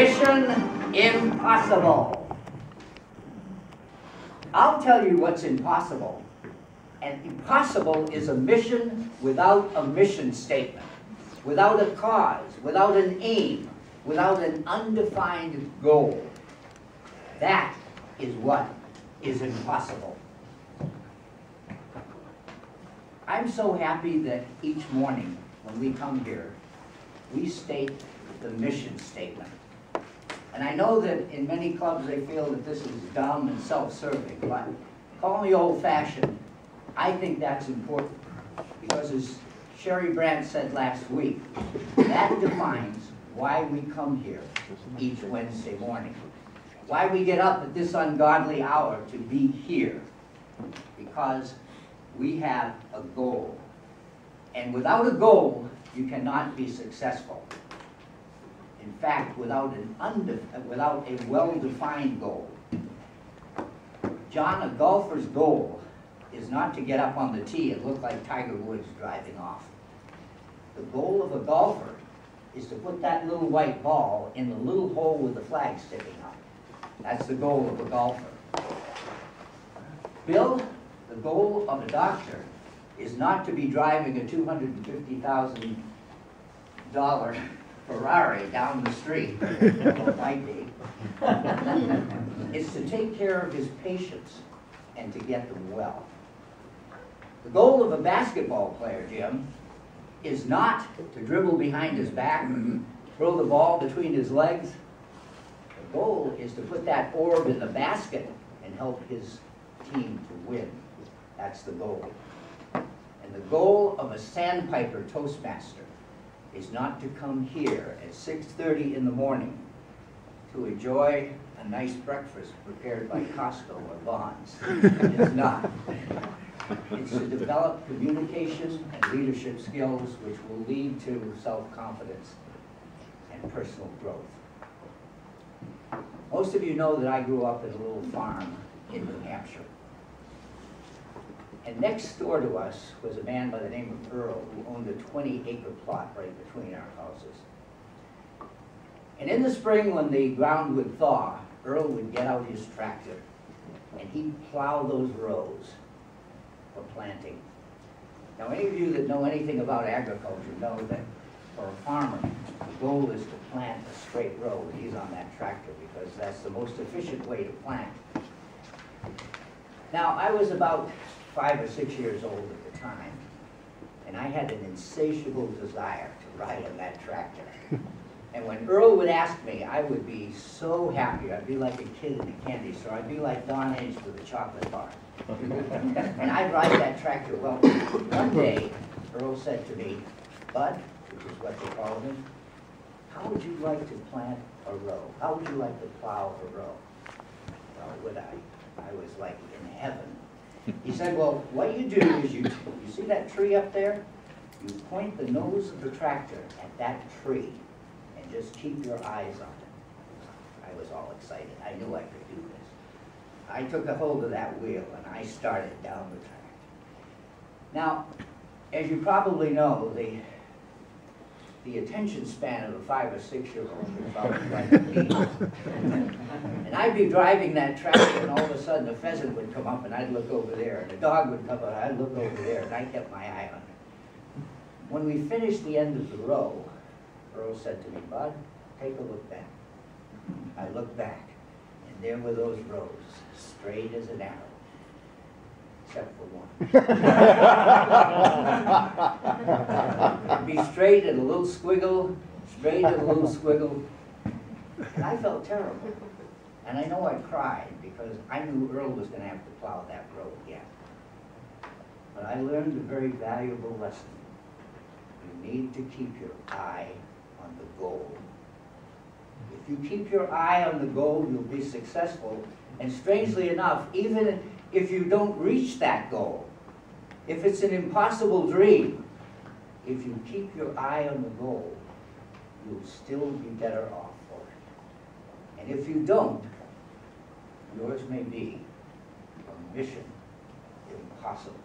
Mission impossible. I'll tell you what's impossible. And impossible is a mission without a mission statement, without a cause, without an aim, without an undefined goal. That is what is impossible. I'm so happy that each morning when we come here, we state the mission statement. And I know that in many clubs they feel that this is dumb and self-serving, but call me old-fashioned. I think that's important because, as Sherry Brandt said last week, that defines why we come here each Wednesday morning. Why we get up at this ungodly hour to be here. Because we have a goal. And without a goal, you cannot be successful. In fact, without a well-defined goal. John, a golfer's goal is not to get up on the tee and look like Tiger Woods driving off. The goal of a golfer is to put that little white ball in the little hole with the flag sticking up. That's the goal of a golfer. Bill, the goal of a doctor is not to be driving a $250,000 Ferrari down the street, well, it might be. It's to take care of his patients and to get them well. The goal of a basketball player, Jim, is not to dribble behind his back and throw the ball between his legs. The goal is to put that orb in the basket and help his team to win. That's the goal. And the goal of a Sandpiper Toastmaster is not to come here at 6:30 in the morning to enjoy a nice breakfast prepared by Costco or Vons. It's not. It's to develop communication and leadership skills which will lead to self-confidence and personal growth. Most of you know that I grew up in a little farm in New Hampshire. And next door to us was a man by the name of Earl who owned a 20-acre plot right between our houses. And in the spring when the ground would thaw, Earl would get out his tractor and he'd plow those rows for planting. Now any of you that know anything about agriculture know that for a farmer, the goal is to plant a straight row when he's on that tractor because that's the most efficient way to plant. Now I was about 5 or 6 years old at the time, and I had an insatiable desire to ride on that tractor. And when Earl would ask me, I would be so happy. I'd be like a kid in a candy store. I'd be like Don Edge with a chocolate bar. And I'd ride that tractor. Well, one day, Earl said to me, Bud, which is what they call him, how would you like to plant a row? How would you like to plow a row? Well, would I? I was like in heaven. He said, well, what you do is you see that tree up there? You point the nose of the tractor at that tree and just keep your eyes on it. I was all excited. I knew I could do this. I took a hold of that wheel and I started down the track. Now, as you probably know, the attention span of a 5 or 6-year-old is probably like me. And I'd be driving that tractor and all of a sudden a pheasant would come up and I'd look over there, and a dog would come up and I'd look over there, and I kept my eye on it. When we finished the end of the row, Earl said to me, Bud, take a look back. I looked back, and there were those rows, straight as an arrow. Except for one. It'd be straight and a little squiggle, straight and a little squiggle. And I felt terrible. And I know I cried because I knew Earl was going to have to plow that road again. But I learned a very valuable lesson. You need to keep your eye on the goal. If you keep your eye on the goal, you'll be successful. And strangely enough, even if you don't reach that goal, if it's an impossible dream, if you keep your eye on the goal, you'll still be better off for it. And if you don't, yours may be a mission impossible.